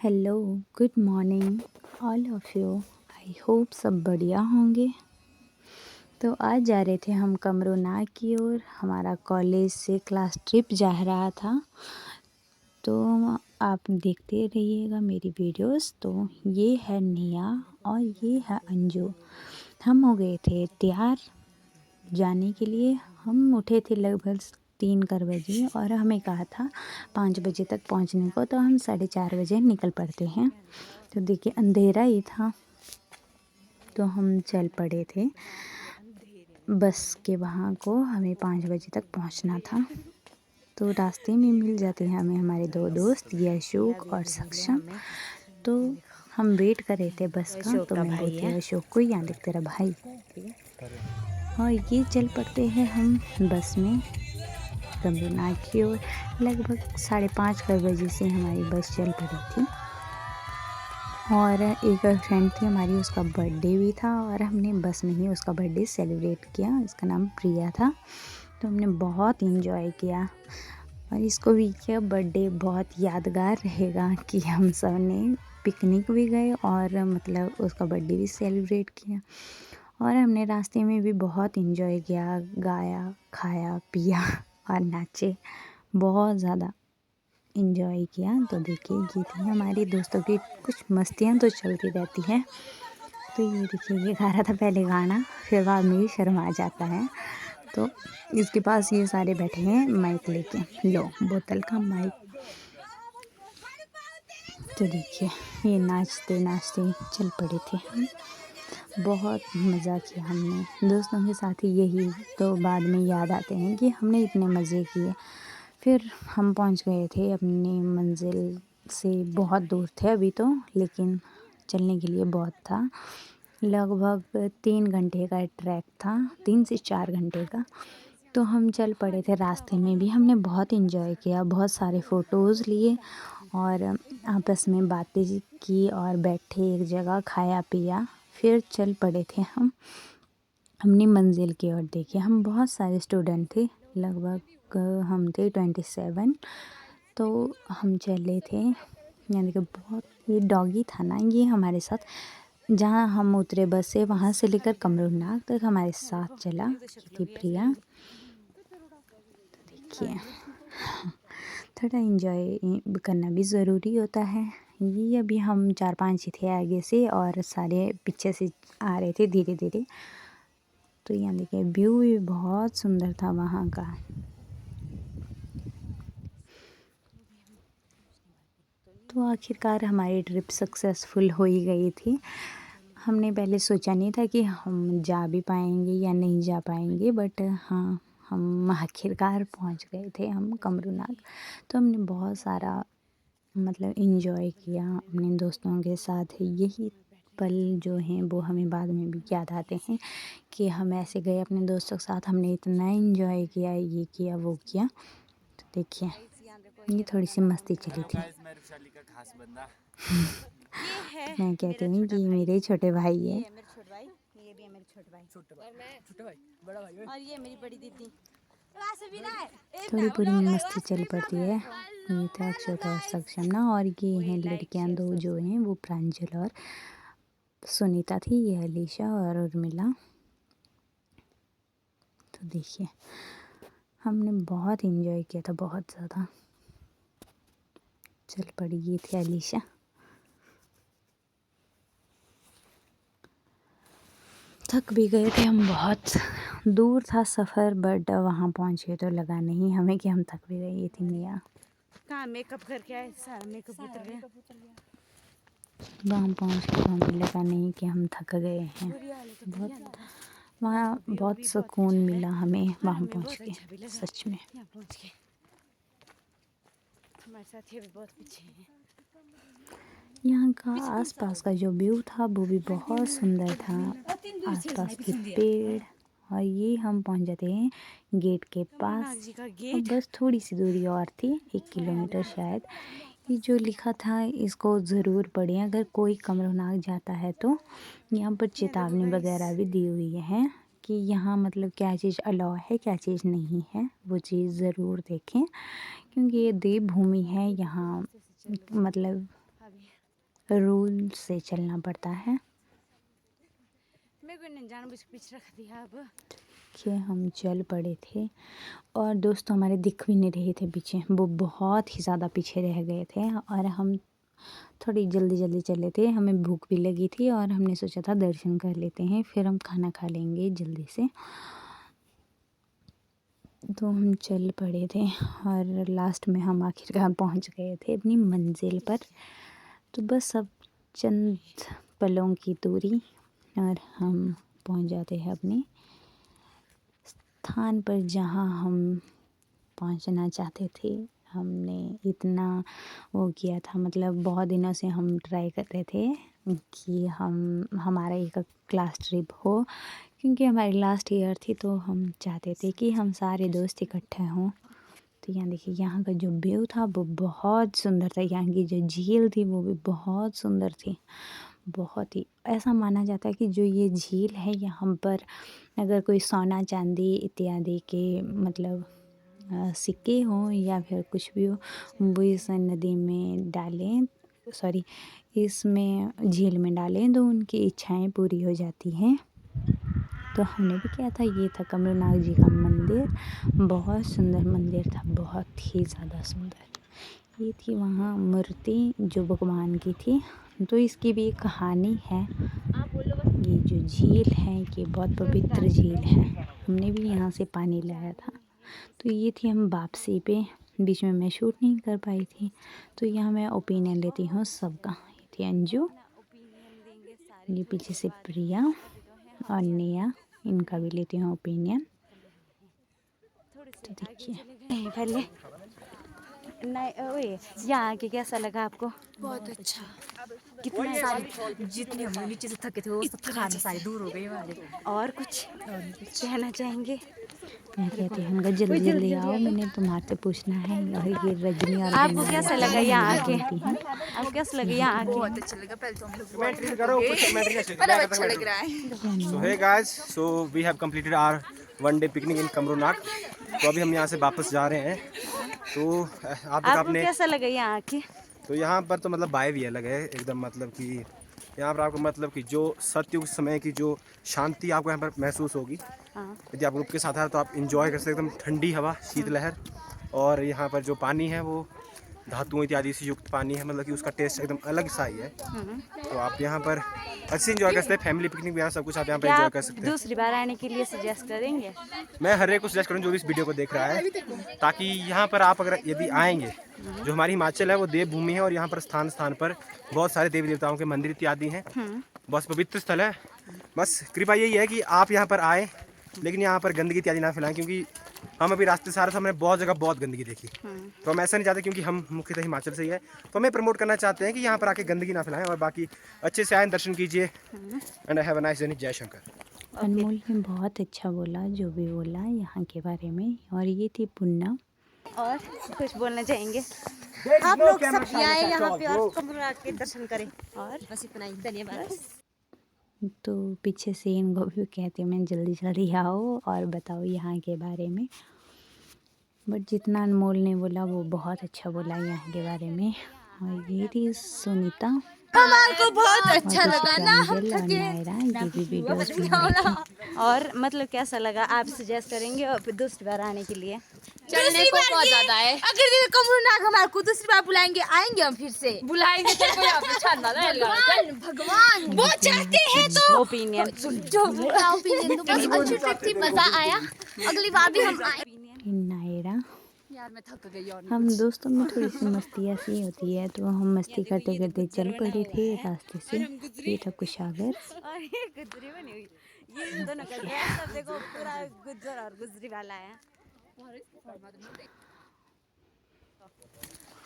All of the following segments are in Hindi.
Hello, good morning all of you. I hope सब बढ़िया होंगे। तो आज जा रहे थे हम कमरूनाग की ओर। हमारा कॉलेज से क्लास ट्रिप जा रहा था। तो आप देखते रहिएगा मेरी वीडियोस। तो ये है निया और ये है अंजू। हम हो गए थे तैयार जाने के लिए। हम उठे थे लगभग 3 बजे और हमें कहा था 5 बजे तक पहुंचने को, तो हम 4:30 बजे निकल पड़ते हैं। तो देखिए अंधेरा ही था, तो हम चल पड़े थे बस के वहाँ को। हमें 5 बजे तक पहुंचना था। तो रास्ते में मिल जाते हैं हमें हमारे 2 दोस्त, ये अशोक और सक्षम। तो हम वेट कर रहे थे बस का। तो मैं बोलती अशोक को, यहाँ देख तेरा भाई। और ये चल पड़ते हैं हम बस में कमरूनाग की ओर। लगभग 5:30 बजे से हमारी बस चल पड़ी थी। और एक फ्रेंड थी हमारी, उसका बर्थडे भी था और हमने बस में ही उसका बर्थडे सेलिब्रेट किया। इसका नाम प्रिया था। तो हमने बहुत इंजॉय किया और इसको भी किया। बर्थडे बहुत यादगार रहेगा कि हम सब ने पिकनिक भी गए और मतलब उसका बर्थडे भी सेलिब्रेट किया। और हमने रास्ते में भी बहुत इंजॉय किया, गाया, खाया, पिया और नाचे, बहुत ज़्यादा इंजॉय किया। तो देखिए ये थी हमारी दोस्तों की कुछ मस्तियाँ तो चलती रहती हैं। तो ये देखिए ये गा रहा था पहले गाना, फिर बाद में ये शर्मा जाता है। तो इसके पास ये सारे बैठे हैं माइक लेके, लो बोतल का माइक। तो देखिए ये नाचते नाचते चल पड़े थे हम। बहुत मज़ा किया हमने दोस्तों के साथ ही। यही तो बाद में याद आते हैं कि हमने इतने मज़े किए। फिर हम पहुंच गए थे अपनी मंजिल से। बहुत दूर थे अभी तो, लेकिन चलने के लिए बहुत था। लगभग 3 घंटे का ट्रैक था, 3 से 4 घंटे का। तो हम चल पड़े थे। रास्ते में भी हमने बहुत इंजॉय किया, बहुत सारे फ़ोटोज़ लिए और आपस में बातें की और बैठे एक जगह, खाया पिया, फिर चल पड़े थे हम अपनी मंजिल की ओर। देखिए हम बहुत सारे स्टूडेंट थे, लगभग हम थे 27। तो हम चले थे, यानी कि बहुत, ये डॉगी था ना ये हमारे साथ। जहाँ हम उतरे बस से, वहाँ से लेकर कमरूनाग तक हमारे साथ चला। ये थी प्रिया। तो देखिए थोड़ा इंजॉय करना भी ज़रूरी होता है। ये अभी हम 4-5 ही थे आगे से और सारे पीछे से आ रहे थे धीरे धीरे। तो यहाँ देखिए व्यू भी बहुत सुंदर था वहाँ का। तो आखिरकार हमारी ट्रिप सक्सेसफुल हो ही गई थी। हमने पहले सोचा नहीं था कि हम जा भी पाएंगे या नहीं जा पाएंगे, बट हाँ हम आखिरकार पहुँच गए थे हम कमरूनाग। तो हमने बहुत सारा मतलब इंजॉय किया अपने दोस्तों के साथ। यही पल जो हैं वो हमें बाद में भी याद आते हैं कि हम ऐसे गए अपने दोस्तों के साथ, हमने इतना इंजॉय किया, ये किया वो किया। तो देखिए ये थोड़ी सी मस्ती चली थी। तो मैं कहती हूँ कि मेरे छोटे भाई है। मेरे छोटे भाई, ये भी है मेरे छोटे भाई, और मैं छोटा भाई, बड़ा भाई, और ये मेरी बड़ी दीदी। थोड़ी पूरी मस्ती चल पड़ती है। ये था अक्षत और सक्षम ना, और ये हैं लड़कियां दो जो हैं, वो प्रांजल और सुनीता थी। ये अलीशा और उर्मिला। तो देखिए हमने बहुत इंजॉय किया था, बहुत ज़्यादा। चल पड़ी, ये थी अलीशा। थक भी गए थे हम, बहुत दूर था सफ़र, बट वहाँ पहुँचे तो लगा नहीं हमें कि हम थक भी गए। ये थी निया। कहाँ मेकअप करके आए, सारा मेकअप उतर गया। वहाँ पहुँच के हमें लगा नहीं कि हम थक गए हैं। बहुत वहाँ बहुत सुकून मिला हमें वहाँ पहुँच के, सच में। यहाँ पहुँच के हमारे साथ ये भी बहुत पीछे हैं। यहाँ का आसपास का जो व्यू था वो भी बहुत सुंदर था। आसपास के पेड़, और ये हम पहुँच जाते हैं गेट के पास। अब बस थोड़ी सी दूरी और थी, 1 किलोमीटर शायद। ये जो लिखा था इसको ज़रूर पढ़ें अगर कोई कमरूनाग जाता है तो। यहाँ पर चेतावनी वगैरह भी दी हुई है कि यहाँ मतलब क्या चीज़ अलाउ है, क्या चीज़ नहीं है, वो चीज़ ज़रूर देखें। क्योंकि ये देवभूमि है, यहाँ मतलब रूल से चलना पड़ता है। मेरे को नहीं जानबूझ के पीछे रख दिया अब। कि हम चल पड़े थे और दोस्त हमारे दिख भी नहीं रहे थे पीछे, वो बहुत ही ज़्यादा पीछे रह गए थे और हम थोड़ी जल्दी जल्दी चले थे। हमें भूख भी लगी थी और हमने सोचा था दर्शन कर लेते हैं, फिर हम खाना खा लेंगे जल्दी से। तो हम चल पड़े थे और लास्ट में हम आखिरकार पहुंच गए थे अपनी मंजिल पर। तो बस अब चंद पलों की दूरी और हम पहुंच जाते हैं अपने स्थान पर जहां हम पहुंचना चाहते थे। हमने इतना वो किया था, मतलब बहुत दिनों से हम ट्राई कर रहे थे कि हमारा एक क्लास ट्रिप हो, क्योंकि हमारी लास्ट ईयर थी तो हम चाहते थे कि हम सारे दोस्त इकट्ठे हों। तो यहाँ देखिए, यहाँ का जो व्यू था वो बहुत सुंदर था। यहाँ की जो झील थी वो भी बहुत सुंदर थी। बहुत ही ऐसा माना जाता है कि जो ये झील है यहाँ पर अगर कोई सोना चांदी इत्यादि के मतलब सिक्के हों या फिर कुछ भी हो, वो इस नदी में डालें, सॉरी इसमें झील में डालें तो उनकी इच्छाएं पूरी हो जाती हैं। तो हमने भी किया था। ये था कमरूनाग जी का मंदिर, बहुत सुंदर मंदिर था, बहुत ही ज़्यादा सुंदर। ये थी वहाँ मूर्ति जो भगवान की थी। तो इसकी भी एक कहानी है। ये जो झील है ये बहुत पवित्र झील है। हमने भी यहाँ से पानी लाया था। तो ये थी हम वापसी पे, बीच में मैं शूट नहीं कर पाई थी। तो यहाँ मैं ओपिनियन लेती हूँ सबका। ये थी अंजू, ये पीछे से प्रिया और नेहा, इनका भी लेती हूँ ओपिनियन। तो देखिए पहले नहीं ओए, यहाँ आके कैसा लगा आपको? बहुत अच्छा। कितना सारी जितनी हम नीचे से थके थे वो सब थकान सारी दूर हो गई हमारी। और कुछ कहना चाहेंगे? मैं कहती हूँ उनका जल्दी जल्दी आओ, मैंने तुम्हारे से पूछना है। और ये रजनी और आपको कैसा लगा यहाँ आके? बोलती हैं। आपको कैसा लगा यहाँ आके? बहुत अच्छा लगा। पहले तो हम लोग मतलब अच्छा लग रहा है। So hey guys, so we have completed our one day picnic in Kamrunag. तो अभी हम यहाँ से वापस जा रहे हैं। तो आप देखा आपको आपने, कैसा लगा यहाँ आके? तो यहाँ पर तो मतलब वाइब ही अलग है एकदम। मतलब कि यहाँ पर आपको मतलब कि जो सत्युग समय की जो शांति आपको यहाँ पर महसूस होगी। हाँ। यदि आप ग्रुप के साथ हैं तो आप इंजॉय कर सकते हैं। एकदम ठंडी हवा, शीतलहर, और यहाँ पर जो पानी है वो धातुओं इत्यादि से युक्त पानी है। मतलब कि उसका टेस्ट एकदम अलग सा ही है। तो आप यहाँ पर अच्छे से इंजॉय कर सकते हैं। फैमिली पिकनिक वगैरह सब कुछ आप यहाँ पर क्या इंजॉय आप कर सकते हैं। दूसरी बार आने के लिए सजेस्ट करेंगे? मैं हर एक को सजेस्ट करूँ जो भी इस वीडियो को देख रहा है, ताकि यहाँ पर आप अगर यदि आएंगे, जो हमारी हिमाचल है वो देवभूमि है और यहाँ पर स्थान स्थान पर बहुत सारे देवी देवताओं के मंदिर इत्यादि हैं। बहुत पवित्र स्थल है। बस कृपा यही है कि आप यहाँ पर आए, लेकिन यहाँ पर गंदगी इत्यादि ना फैलाएं, क्योंकि हम अभी रास्ते से आ रहे थे, हमने बहुत जगह बहुत गंदगी देखी। तो हम ऐसा नहीं चाहते, क्योंकि हम मुख्यतः हिमाचल से ही है, तो हमें प्रमोट करना चाहते हैं कि यहाँ पर आके गंदगी ना फैलाएं। और बाकी अच्छे से आए, दर्शन कीजिए। And have a nice journey. जय शंकर। अनमोल ने बहुत अच्छा बोला जो भी बोला यहाँ के बारे में। और ये थी पूनम। और कुछ बोलना चाहेंगे? आप लोग सब आए यहाँ पे और कमरूनाग के दर्शन करें। और बस इतना ही, धन्यवाद। तो पीछे से इनको भी कहती मैं जल्दी जल्दी आओ और बताओ यहाँ के बारे में। बट जितना अनमोल ने बोला वो बहुत अच्छा बोला यहाँ के बारे में। और ये थी सुनीता, हमारे को बहुत अच्छा और लगा ना, हम अंजल और थके। नायरा, ये भी वीडियोस बना थी। और मतलब कैसा लगा? आप सजेस्ट करेंगे और फिर दूसरी बार आने के लिए? चलने को बहुत ज्यादा है। अगर ये कमरूनाग हमारे को दूसरी बार बुलाएंगे, आएंगे हम फिर से। बुलाएंगे तो कोई आप छानना ना भगवान वो चाहते हैं तो ओपिनियन जो ओपिनियन तो बस अच्छी ट्रिप थी, मजा आया। अगली बार भी हम आए। नायरा, यार मैं थक गई और हम दोस्तों में थोड़ी सी मस्ती ऐसी होती है, तो हम मस्ती करते करते चल पड़े थे रास्ते से। ये था कुशागर। और ये गुजरी बनी हुई, ये दोनों का ड्रेस सब देखो, पूरा गुज्जर और गुजरी वाला है।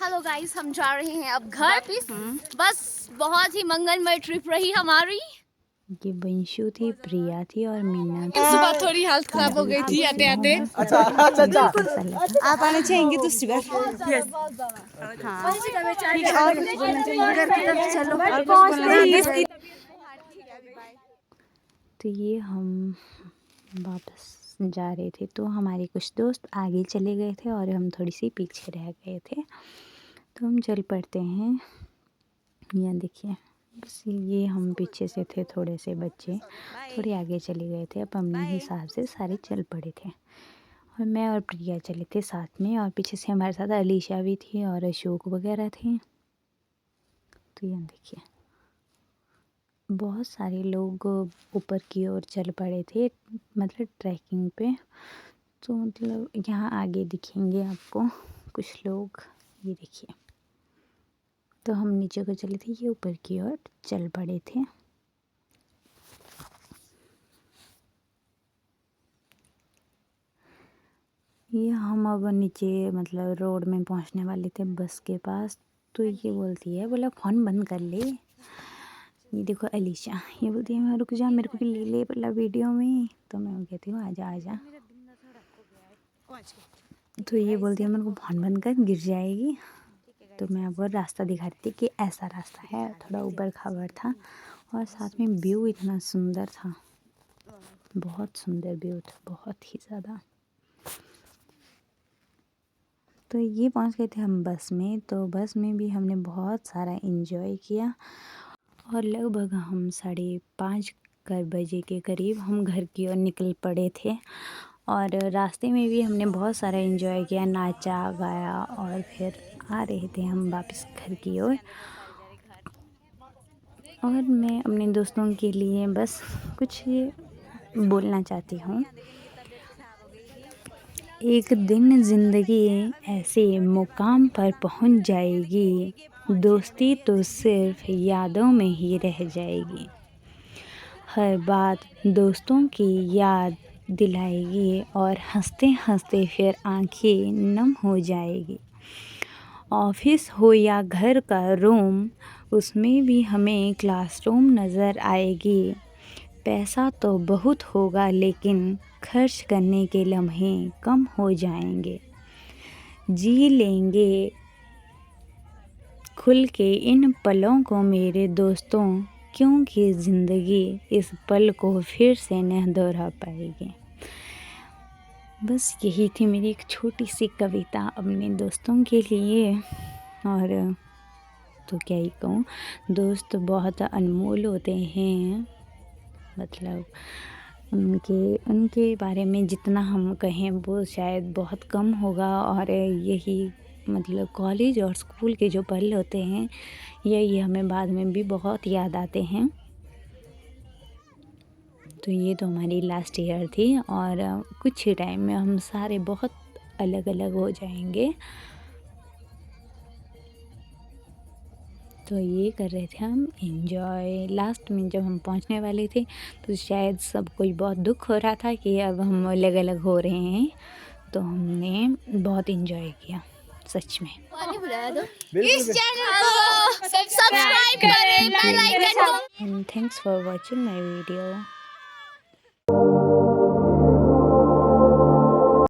हेलो गाइस, हम जा रहे हैं अब घर। बस बहुत ही मंगलमय ट्रिप रही हमारी। ये वंशु थी, प्रिया थी और मीना थी। सुबह थोड़ी हालत खराब हो गई थी आते आते। अच्छा। आप आना चाहेंगे दूसरी बार? हाँ ठीक है। और कुछ बोलना चाहेंगे? घर की तरफ चलो और कुछ बोलना चाहेंगे? तो ये हम वापस जा रहे थे, तो हमारे कुछ दोस्त आगे चले गए थे और हम थोड़ी सी पीछे रह गए थे। तो हम चल पड़ते हैं यहाँ देखिए, बस ये हम पीछे से थे, थोड़े से बच्चे थोड़े आगे चले गए थे। अब अपने हिसाब से सारे चल पड़े थे और मैं और प्रिया चले थे साथ में, और पीछे से हमारे साथ अलीशा भी थी और अशोक वगैरह थे। तो यहाँ देखिए, बहुत सारे लोग ऊपर की ओर चल पड़े थे, मतलब ट्रैकिंग पे। तो मतलब यहाँ आगे दिखेंगे आपको कुछ लोग, ये देखिए। तो हम नीचे को चले थे, ये ऊपर की ओर चल पड़े थे। ये हम अब नीचे मतलब रोड में पहुंचने वाले थे बस के पास। तो ये बोलती है, बोला फ़ोन बंद कर ले। ये देखो अलीशा, ये बोलती है मैं रुक जा, मेरे को भी ले ले बोला वीडियो में। तो मैं कहती हूँ आजा आजा। तो ये बोलती है मेरे को फ़ोन बंद कर, गिर जाएगी। तो मैं आपको रास्ता दिखा रही थी कि ऐसा रास्ता है, थोड़ा ऊबड़ खाबड़ था और साथ में व्यू इतना सुंदर था, बहुत सुंदर व्यू था, बहुत ही ज़्यादा। तो ये पहुंच गए थे हम बस में। तो बस में भी हमने बहुत सारा एंजॉय किया और लगभग हम 5:30 बजे के करीब हम घर की ओर निकल पड़े थे। और रास्ते में भी हमने बहुत सारा एंजॉय किया, नाचा गाया और फिर आ रहे थे हम वापस घर की ओर। और मैं अपने दोस्तों के लिए बस कुछ बोलना चाहती हूँ। एक दिन ज़िंदगी ऐसे मुकाम पर पहुँच जाएगी, दोस्ती तो सिर्फ यादों में ही रह जाएगी। हर बात दोस्तों की याद दिलाएगी और हंसते हंसते फिर आंखें नम हो जाएगी। ऑफिस हो या घर का रूम, उसमें भी हमें क्लासरूम नज़र आएगी। पैसा तो बहुत होगा लेकिन खर्च करने के लम्हे कम हो जाएंगे। जी लेंगे खुल के इन पलों को मेरे दोस्तों, क्योंकि ज़िंदगी इस पल को फिर से न दोहरा पाएगी। बस यही थी मेरी एक छोटी सी कविता अपने दोस्तों के लिए। और तो क्या ही कहूँ, दोस्त बहुत अनमोल होते हैं। मतलब उनके बारे में जितना हम कहें वो शायद बहुत कम होगा। और यही मतलब कॉलेज और स्कूल के जो पल होते हैं, यही हमें बाद में भी बहुत याद आते हैं। तो ये तो हमारी लास्ट ईयर थी और कुछ ही टाइम में हम सारे बहुत अलग अलग हो जाएंगे। तो ये कर रहे थे हम एंजॉय। लास्ट में जब हम पहुंचने वाले थे तो शायद सब कोई बहुत दुख हो रहा था कि अब हम अलग अलग हो रहे हैं। तो हमने बहुत एंजॉय किया सच में। इस चैनल को सब्सक्राइब करें, बेल आइकन को। And thanks for watching my video.